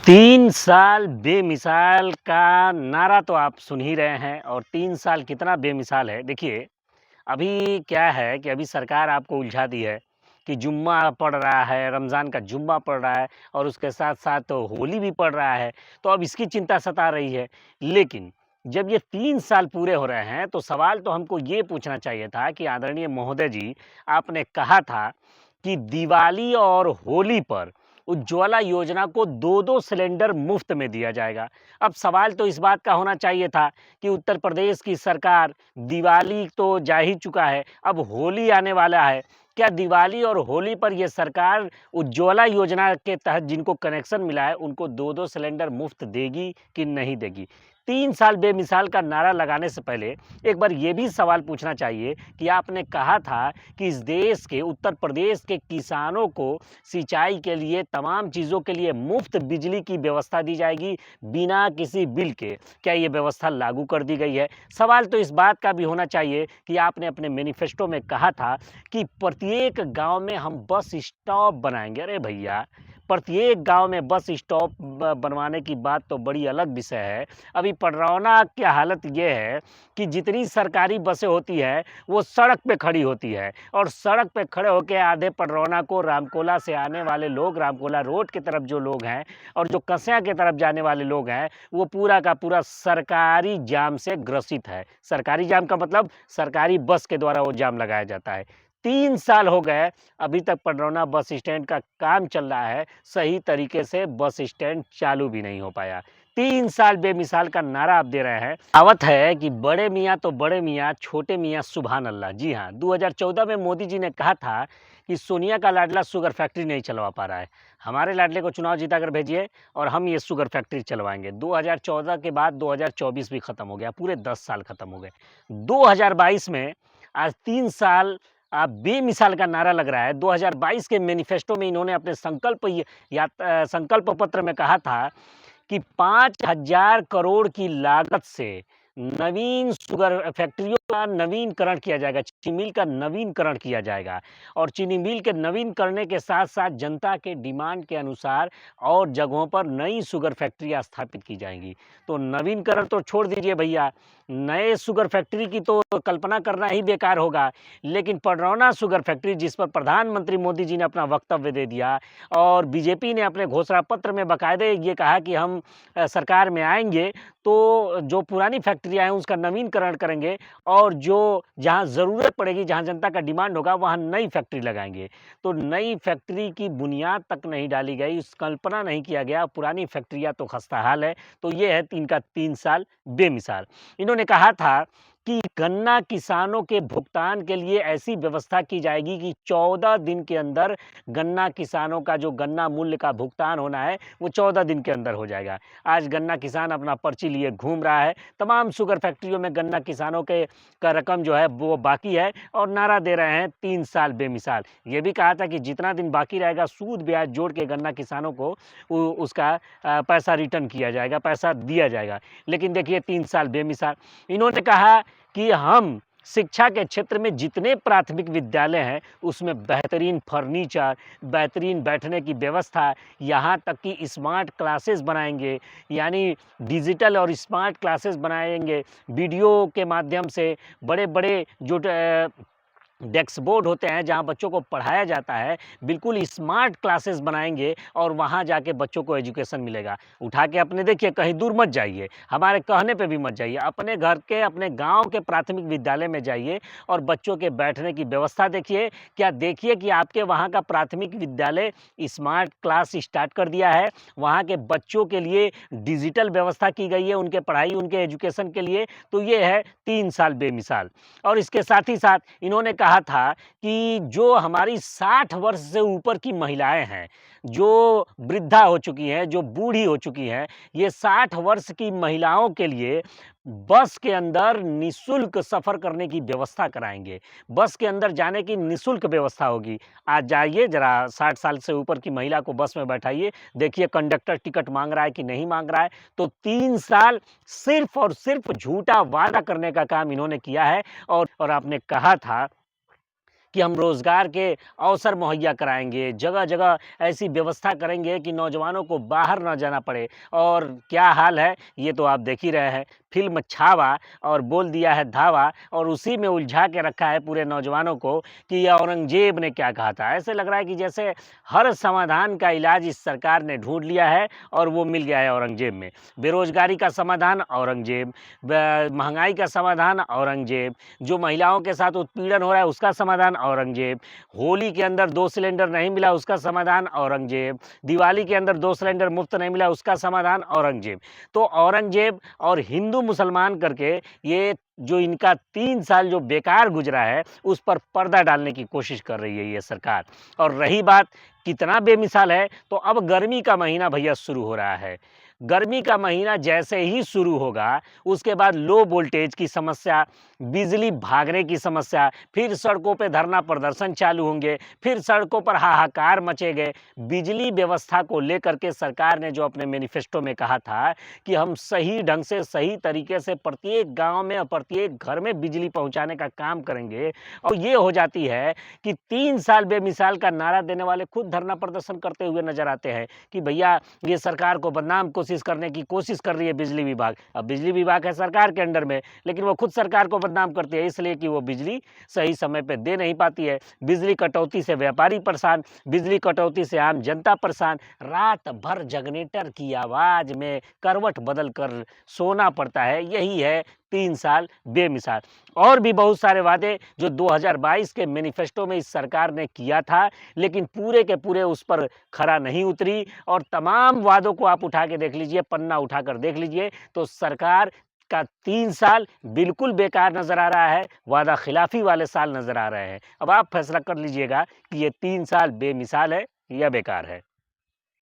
3 साल बेमिसाल का नारा तो आप सुन ही रहे हैं और 3 साल कितना बेमिसाल है। देखिए, अभी क्या है कि अभी सरकार आपको उलझा दी है कि जुम्मा पड़ रहा है, रमज़ान का जुम्मा पड़ रहा है और उसके साथ-साथ तो होली भी पड़ रहा है, तो अब इसकी चिंता सता रही है। लेकिन जब ये 3 साल पूरे हो रहे हैं, तो सवाल तो हमको ये पूछना चाहिए था कि आदरणीय महोदय जी, आपने कहा था कि दिवाली और होली पर उज्ज्वला योजना को 2-2 सिलेंडर मुफ्त में दिया जाएगा। अब सवाल तो इस बात का होना चाहिए था कि उत्तर प्रदेश की सरकार दिवाली तो जा ही चुका है, अब होली आने वाला है। क्या दिवाली और होली पर ये सरकार उज्ज्वला योजना के तहत जिनको कनेक्शन मिला है, उनको 2-2 सिलेंडर मुफ्त देगी कि नहीं देगी? 3 साल बेमिसाल का नारा लगाने से पहले एक बार ये भी सवाल पूछना चाहिए कि आपने कहा था कि इस देश के उत्तर प्रदेश के किसानों को सिंचाई के लिए तमाम चीज़ों के लिए मुफ्त बिजली की व्यवस्था दी जाएगी बिना किसी बिल के। क्या ये व्यवस्था लागू कर दी गई है? सवाल तो इस बात का भी होना चाहिए कि आपने अपने मैनिफेस्टो में कहा था कि प्रत्येक गांव में हम बस स्टॉप बनाएंगे। अरे भैया, प्रत्येक गांव में बस स्टॉप बनवाने की बात तो बड़ी अलग विषय है। अभी पडरौना की हालत ये है कि जितनी सरकारी बसें होती है वो सड़क पे खड़ी होती है और सड़क पे खड़े होकर आधे पडरौना को रामकोला से आने वाले लोग, रामकोला रोड की तरफ जो लोग हैं और जो कस्या की तरफ जाने वाले लोग हैं, वो पूरा का पूरा सरकारी जाम से ग्रसित है। सरकारी जाम का मतलब सरकारी बस के द्वारा वो जाम लगाया जाता है। 3 साल हो गए, अभी तक पडरौना बस स्टैंड का काम चल रहा है, सही तरीके से बस स्टैंड चालू भी नहीं हो पाया। 3 साल बेमिसाल का नारा आप दे रहे हैं। कहावत है कि बड़े मियाँ तो बड़े मियाँ, छोटे मियाँ सुभान अल्लाह। जी हाँ, 2014 में मोदी जी ने कहा था कि सोनिया का लाडला शुगर फैक्ट्री नहीं चलवा पा रहा है। हमारे लाडले को चुनाव जीता कर भेजिए और हम ये शुगर फैक्ट्री चलवाएँगे। 2014 के बाद 2024 भी खत्म हो गया, पूरे 10 साल खत्म हो गए। 2022 में आज 3 साल बेमिसाल का नारा लग रहा है। 2022 के मैनिफेस्टो में इन्होंने अपने संकल्प पत्र में कहा था कि 5,000 करोड़ की लागत से नवीन शुगर फैक्ट्रियों का नवीनकरण किया जाएगा, चीनी मिल का नवीनकरण किया जाएगा और चीनी मिल के नवीन करने के साथ-साथ जनता के डिमांड के अनुसार और जगहों पर नई शुगर फैक्ट्रियाँ स्थापित की जाएँगी। तो नवीनकरण तो छोड़ दीजिए भैया, नए शुगर फैक्ट्री की तो कल्पना करना ही बेकार होगा। लेकिन पडरौना शुगर फैक्ट्री जिस पर प्रधानमंत्री मोदी जी ने अपना वक्तव्य दे दिया और बीजेपी ने अपने घोषणा पत्र में बाकायदे ये कहा कि हम सरकार में आएँगे तो जो पुरानी फैक्ट्रियाँ हैं उसका नवीनकरण करेंगे और जो जहाँ ज़रूरत पड़ेगी, जहाँ जनता का डिमांड होगा वहाँ नई फैक्ट्री लगाएँगे। तो नई फैक्ट्री की बुनियाद तक नहीं डाली गई, उस कल्पना नहीं किया गया, पुरानी फैक्ट्रियाँ तो खस्ताहाल है। तो ये है इनका 3 साल बेमिसाल। इन्होंने कहा था कि गन्ना किसानों के भुगतान के लिए ऐसी व्यवस्था की जाएगी कि 14 दिन के अंदर गन्ना किसानों का जो गन्ना मूल्य का भुगतान होना है, वो 14 दिन के अंदर हो जाएगा। आज गन्ना किसान अपना पर्ची लिए घूम रहा है, तमाम शुगर फैक्ट्रियों में गन्ना किसानों के का रकम जो है वो बाकी है और नारा दे रहे हैं 3 साल बेमिसाल। ये भी कहा था कि जितना दिन बाकी रहेगा सूद ब्याज जोड़ के गन्ना किसानों को उसका पैसा रिटर्न किया जाएगा, पैसा दिया जाएगा। लेकिन देखिए 3 साल बेमिसाल। इन्होंने कहा कि हम शिक्षा के क्षेत्र में जितने प्राथमिक विद्यालय हैं उसमें बेहतरीन फर्नीचर, बेहतरीन बैठने की व्यवस्था, यहाँ तक कि स्मार्ट क्लासेस बनाएंगे, यानी डिजिटल और स्मार्ट क्लासेस बनाएंगे। वीडियो के माध्यम से बड़े-बड़े जो डेस्क बोर्ड होते हैं जहाँ बच्चों को पढ़ाया जाता है, बिल्कुल स्मार्ट क्लासेस बनाएँगे और वहाँ जाके बच्चों को एजुकेशन मिलेगा। उठा के अपने देखिए कहीं दूर मत जाइए, हमारे कहने पे भी मत जाइए, अपने घर के, अपने गाँव के प्राथमिक विद्यालय में जाइए और बच्चों के बैठने की व्यवस्था देखिए। क्या देखिए कि आपके वहाँ का प्राथमिक विद्यालय स्मार्ट क्लास स्टार्ट कर दिया है, वहाँ के बच्चों के लिए डिजिटल व्यवस्था की गई है, उनके पढ़ाई, उनके एजुकेशन के लिए। तो ये है 3 साल बेमिसाल। और इसके साथ ही साथ इन्होंने कहा था कि जो हमारी 60 वर्ष से ऊपर की महिलाएं हैं, जो वृद्धा हो चुकी हैं, जो बूढ़ी हो चुकी हैं, ये 60 वर्ष की महिलाओं के लिए बस के अंदर निःशुल्क सफ़र करने की व्यवस्था कराएँगे। बस के अंदर जाने की निःशुल्क व्यवस्था होगी। आज जाइए ज़रा 60 साल से ऊपर की महिला को बस में बैठाइए, देखिए कंडक्टर टिकट माँग रहा है कि नहीं माँग रहा है। तो 3 साल सिर्फ़ और सिर्फ़ झूठा वादा करने का काम इन्होंने किया है और आपने कहा था कि हम रोज़गार के अवसर मुहैया कराएँगे, जगह-जगह ऐसी व्यवस्था करेंगे कि नौजवानों को बाहर ना जाना पड़े। और क्या हाल है, ये तो आप देख ही रहे हैं। फ़िल्म छावा और बोल दिया है धावा, और उसी में उलझा के रखा है पूरे नौजवानों को कि ये औरंगज़ेब ने क्या कहा था। ऐसे लग रहा है कि जैसे हर समाधान का इलाज इस सरकार ने ढूँढ लिया है और वो मिल गया है औरंगज़ेब में। बेरोज़गारी का समाधान औरंगज़ेब, महँगाई का समाधान औरंगज़ेब, जो महिलाओं के साथ उत्पीड़न हो रहा है उसका समाधान औरंगज़ेब, होली के अंदर 2 सिलेंडर नहीं मिला उसका समाधान औरंगज़ेब, दिवाली के अंदर 2 सिलेंडर मुफ्त नहीं मिला उसका समाधान औरंगज़ेब। तो औरंगज़ेब और हिंदू मुसलमान करके ये जो इनका 3 साल जो बेकार गुज़रा है, उस पर पर्दा डालने की कोशिश कर रही है ये सरकार। और रही बात कितना बेमिसाल है, तो अब गर्मी का महीना भैया शुरू हो रहा है। गर्मी का महीना जैसे ही शुरू होगा, उसके बाद लो वोल्टेज की समस्या, बिजली भागने की समस्या, फिर सड़कों पे धरना प्रदर्शन चालू होंगे, फिर सड़कों पर हाहाकार मचेंगे। बिजली व्यवस्था को लेकर के सरकार ने जो अपने मैनिफेस्टो में कहा था कि हम सही ढंग से, सही तरीके से प्रत्येक गाँव में और प्रत्येक घर में बिजली पहुँचाने का काम करेंगे, और ये हो जाती है कि 3 साल बेमिसाल का नारा देने वाले खुद धरना प्रदर्शन करते हुए नज़र आते हैं कि भैया ये सरकार को बदनाम कोशिश करने की कोशिश कर रही है बिजली विभाग। अब बिजली विभाग है सरकार के अंडर में, लेकिन वो खुद सरकार को बदनाम करती है इसलिए कि वो बिजली सही समय पे दे नहीं पाती है। बिजली कटौती से व्यापारी परेशान, बिजली कटौती से आम जनता परेशान। रात भर जनरेटर की आवाज़ में करवट बदल कर सोना पड़ता है। यही है 3 साल बेमिसाल। और भी बहुत सारे वादे जो 2022 के मैनिफेस्टो में इस सरकार ने किया था, लेकिन पूरे के पूरे उस पर खरा नहीं उतरी। और तमाम वादों को आप उठा के देख लीजिए, पन्ना उठाकर देख लीजिए, तो सरकार का 3 साल बिल्कुल बेकार नज़र आ रहा है, वादा खिलाफ़ी वाले साल नज़र आ रहे हैं। अब आप फैसला कर लीजिएगा कि ये 3 साल बेमिसाल है या बेकार है।